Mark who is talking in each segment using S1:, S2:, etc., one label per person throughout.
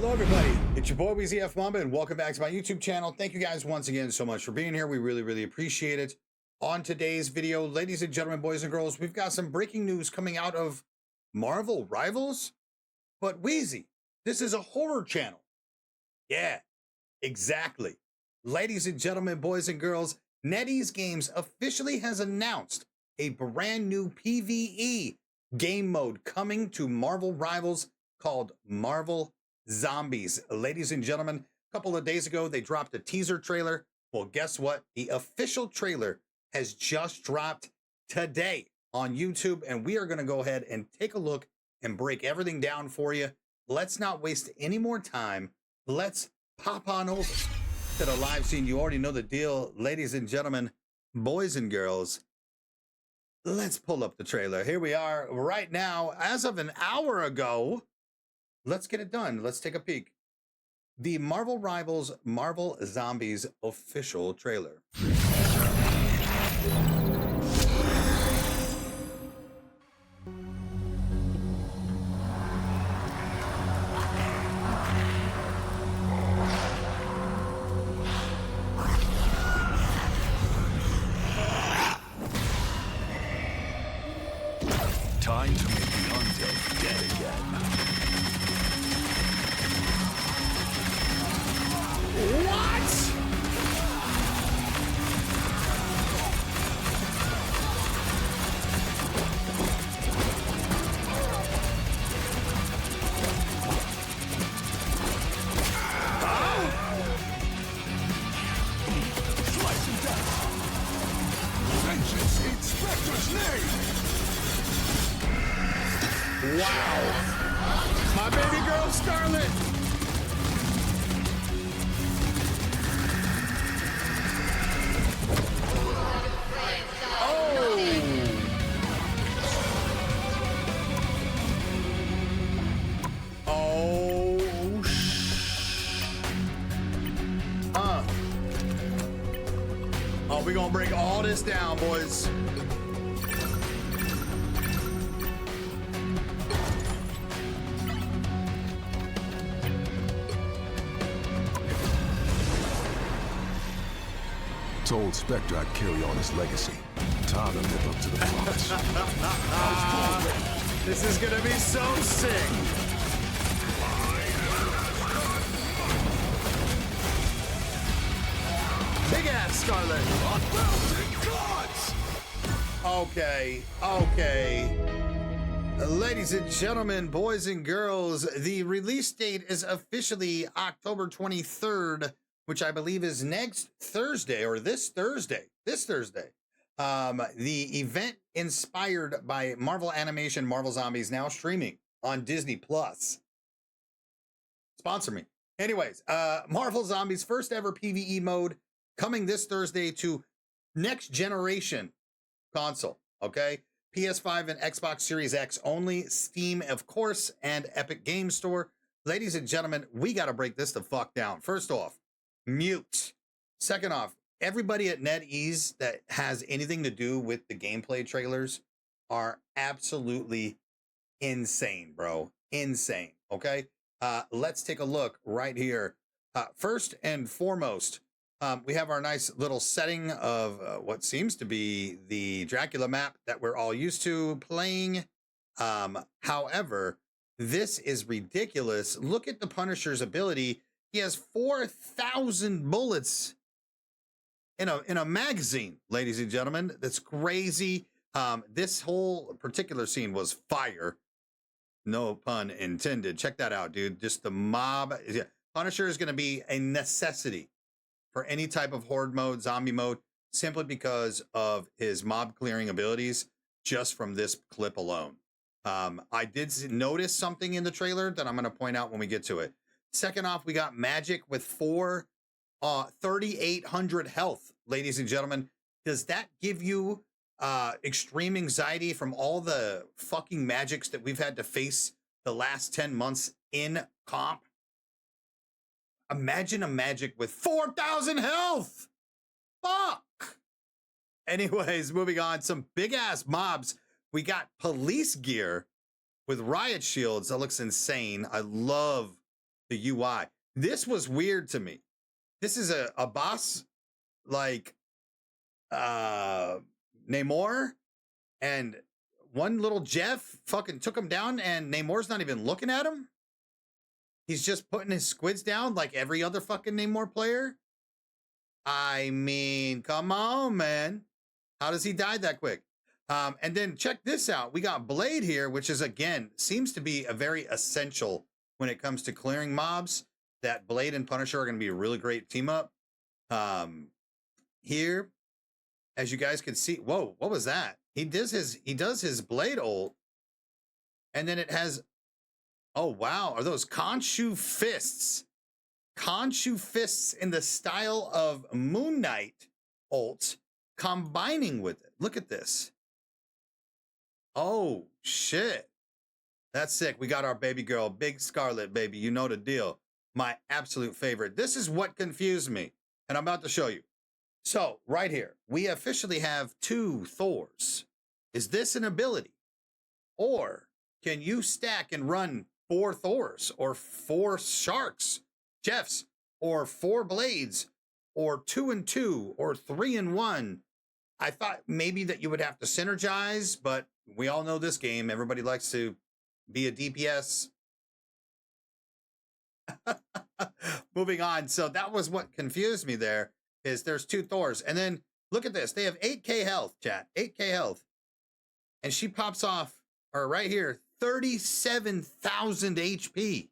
S1: Hello, everybody. It's your boy WEEZYFMAMBA, and welcome back to my YouTube channel. Thank you guys once again so much for being here. We really appreciate it. On today's video, ladies and gentlemen, boys and girls, we've got some breaking news coming out of Marvel Rivals. But Wheezy, this is a horror channel. Yeah, exactly. Ladies and gentlemen, boys and girls, NetEase Games officially has announced a brand new PvE game mode coming to Marvel Rivals called Marvel Zombies. Ladies and gentlemen, a couple of days ago, they dropped a teaser trailer. Well, guess what? The official trailer has just dropped today on YouTube, and we are going to go ahead and take a look and break everything down for you. Let's not waste any more time. Let's pop on over to the live scene. You already know the deal, ladies and gentlemen, boys and girls. Let's pull up the trailer. Here we are right now, as of an hour ago. Let's get it done. Let's take a peek. The Marvel Rivals Marvel Zombies official trailer.
S2: Time to make the undead dead again.
S1: What?
S2: Slice and dice. Vengeance in Spectre's name.
S1: Wow. My baby girl, Scarlet. Oh, we're gonna break all this down, boys.
S2: Told Spectre I'd carry on his legacy. Time to live up to the promise.
S1: This is gonna be so sick. Big ass Scarlet. Okay. Ladies and gentlemen, boys and girls, the release date is officially October 23rd, which I believe is next Thursday or this Thursday. The event inspired by Marvel animation, Marvel Zombies, now streaming on Disney Plus. Sponsor me. Anyways, Marvel Zombies first ever PvE mode coming this Thursday to next generation console, okay? PS5 and Xbox Series X only, Steam, of course, and Epic Game Store. Ladies and gentlemen, we got to break this the fuck down. First off, mute. Second off, everybody at NetEase that has anything to do with the gameplay trailers are absolutely insane, bro. Insane, okay? Let's take a look right here. First and foremost, we have our nice little setting of what seems to be the Dracula map that we're all used to playing. However, this is ridiculous. Look at the Punisher's ability. He has 4,000 bullets in a magazine, ladies and gentlemen. That's crazy. This whole particular scene was fire. No pun intended. Check that out, dude. Just the mob. Punisher is going to be a necessity for any type of horde mode, zombie mode, simply because of his mob clearing abilities just from this clip alone. I did notice something in the trailer that I'm going to point out when we get to it. Second off, we got Magic with 3,800 health, ladies and gentlemen. Does that give you extreme anxiety from all the fucking magics that we've had to face the last 10 months in comp? Imagine a magic with 4,000 health. Fuck. Anyways, moving on. Some big ass mobs. We got police gear with riot shields. That looks insane. I love the UI. This was weird to me. This is a boss like Namor, and one little Jeff fucking took him down, and Namor's not even looking at him. He's just putting his squids down like every other fucking Namor player. I mean, come on, man. How does he die that quick? And then check this out. We got Blade here, which is, again, seems to be a very essential when it comes to clearing mobs. That Blade and Punisher are going to be a really great team up. Here, as you guys can see, whoa, what was that? He does his Blade ult, and then it has, oh wow, are those Khonshu fists? Khonshu fists in the style of Moon Knight ult, combining with it. Look at this. Oh shit, that's sick. We got our baby girl, Big Scarlet, baby. You know the deal. My absolute favorite. This is what confused me, and I'm about to show you. So right here, we officially have 2 Thors. Is this an ability? Or can you stack and run 4 Thors, or 4 Sharks, Jeffs, or 4 Blades, or 2 and 2, or 3 and 1? I thought maybe that you would have to synergize, but we all know this game. Everybody likes to be a DPS. Moving on. So that was what confused me there, is there's 2 Thors. And then look at this. They have 8K health, chat. 8K health. And she pops off, or right here, 37,000 HP.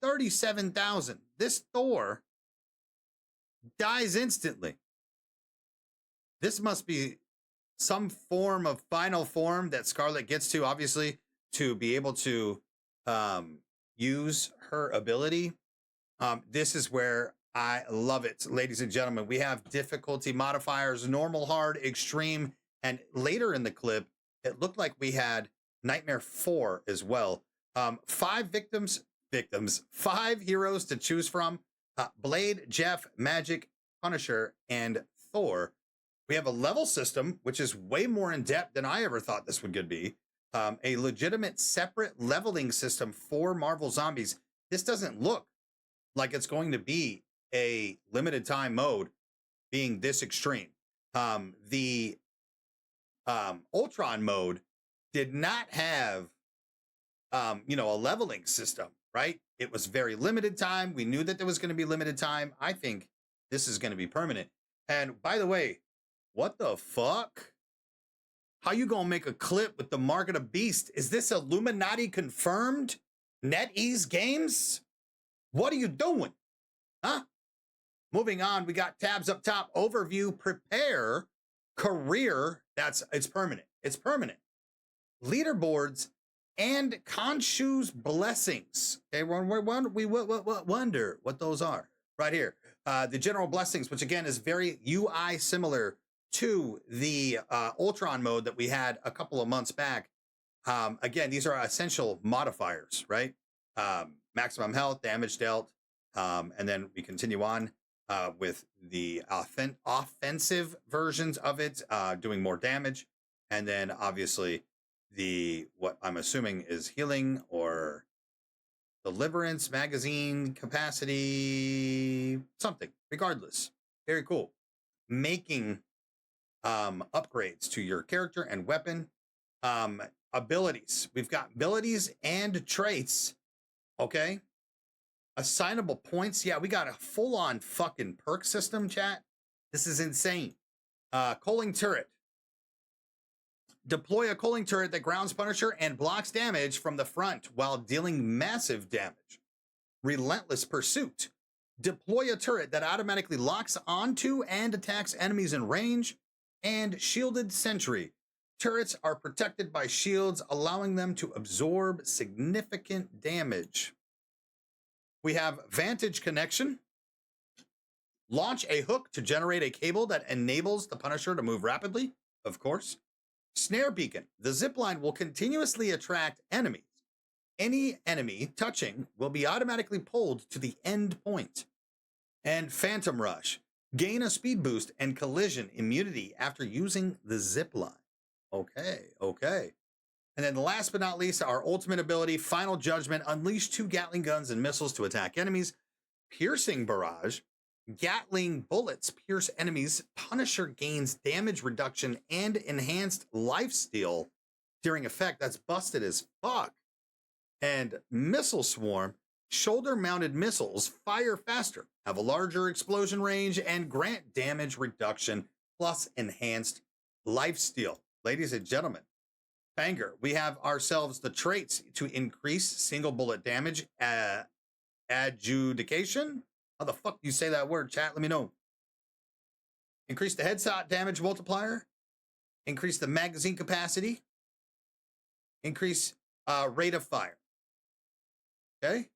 S1: 37,000. This Thor dies instantly. This must be some form of final form that Scarlet gets to, obviously, to be able to use her ability. This is where I love it, ladies and gentlemen. We have difficulty modifiers: normal, hard, extreme, and later in the clip, it looked like we had Nightmare 4 as well. 5 5 heroes to choose from: Blade, Jeff, Magic, Punisher, and Thor. We have a level system, which is way more in depth than I ever thought this would be. A legitimate separate leveling system for Marvel Zombies. This doesn't look like it's going to be a limited time mode being this extreme. The Ultron mode did not have, a leveling system, right? It was very limited time. We knew that there was going to be limited time. I think this is going to be permanent. And by the way, what the fuck? How you gonna make a clip with the Mark of the Beast? Is this Illuminati confirmed? NetEase Games? What are you doing? Huh? Moving on, we got tabs up top. Overview, prepare, career. It's permanent. It's permanent. Leaderboards and Khonshu's blessings. Okay, we wonder what those are. Right here. The general blessings, which again is very UI similar to the Ultron mode that we had a couple of months back. Again, these are essential modifiers, right? Maximum health, damage dealt, and then we continue on with the offensive versions of it, doing more damage, and then obviously what I'm assuming is healing or deliverance, magazine capacity, something. Regardless, very cool. Making upgrades to your character and weapon. Abilities. We've got abilities and traits. Okay. Assignable points. Yeah, we got a full-on fucking perk system, chat. This is insane. Coaling turret. Deploy a coaling turret that grounds Punisher and blocks damage from the front while dealing massive damage. Relentless pursuit. Deploy a turret that automatically locks onto and attacks enemies in range. And shielded sentry. Turrets are protected by shields, allowing them to absorb significant damage. We have vantage connection. Launch a hook to generate a cable that enables the Punisher to move rapidly, of course. Snare beacon. The zipline will continuously attract enemies. Any enemy touching will be automatically pulled to the end point. And phantom rush. Gain a speed boost and collision immunity after using the zipline. Okay. And then last but not least, our ultimate ability, Final Judgment, unleash 2 Gatling guns and missiles to attack enemies. Piercing Barrage, Gatling bullets pierce enemies. Punisher gains damage reduction and enhanced lifesteal during effect. That's busted as fuck. And Missile Swarm, shoulder-mounted missiles fire faster, have a larger explosion range, and grant damage reduction plus enhanced lifesteal. Ladies and gentlemen, banger. We have ourselves the traits to increase single bullet damage, adjudication. How the fuck do you say that word, chat? Let me know. Increase the headshot damage multiplier. Increase the magazine capacity. Increase rate of fire. Okay.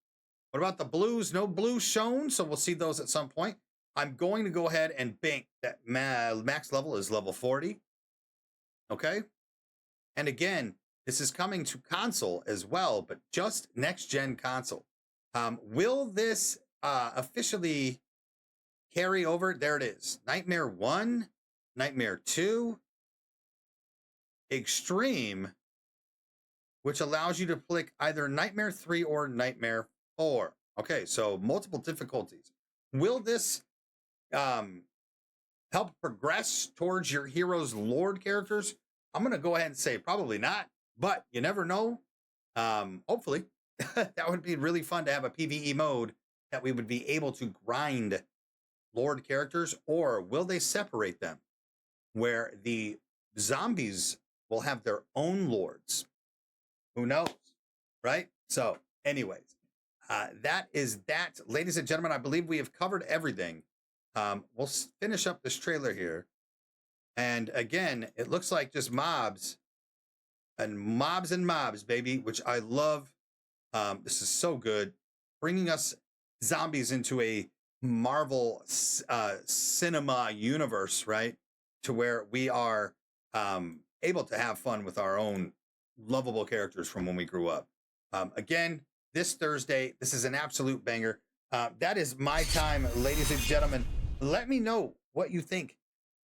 S1: What about the blues? No blues shown, so we'll see those at some point. I'm going to go ahead and bank that max level is level 40. Okay. And again, this is coming to console as well, but just next-gen console. Will this officially carry over? There it is. Nightmare 1, Nightmare 2, Extreme, which allows you to click either Nightmare 3 or Nightmare 4. Okay, so multiple difficulties. Will this help progress towards your hero's Lord characters? I'm going to go ahead and say probably not, but you never know. Hopefully. That would be really fun to have a PvE mode that we would be able to grind Lord characters, or will they separate them where the zombies will have their own lords? Who knows, right? So anyways, that is that. Ladies and gentlemen, I believe we have covered everything. We'll finish up this trailer here. And again, it looks like just mobs, baby, which I love. This is so good. Bringing us zombies into a Marvel cinema universe, right? To where we are able to have fun with our own lovable characters from when we grew up. Again, this Thursday, this is an absolute banger. That is my time, ladies and gentlemen. Let me know what you think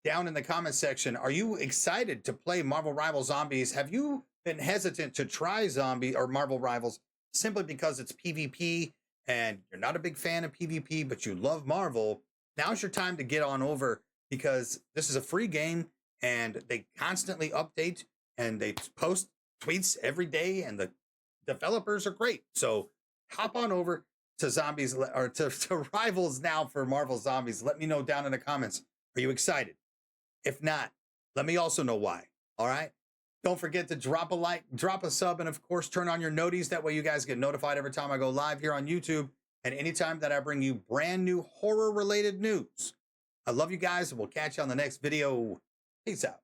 S1: down in the comment section. Are you excited to play Marvel Rivals Zombies? Have you been hesitant to try Zombie or Marvel Rivals simply because it's PvP and you're not a big fan of PvP, but you love Marvel? Now's your time to get on over, because this is a free game and they constantly update and they post tweets every day and the developers are great. So hop on over to Zombies, or to Rivals now for Marvel Zombies. Let me know down in the comments. Are you excited? If not, let me also know why. All right. Don't forget to drop a like, drop a sub, and of course, turn on your noties. That way you guys get notified every time I go live here on YouTube and anytime that I bring you brand new horror related news. I love you guys, and we'll catch you on the next video. Peace out.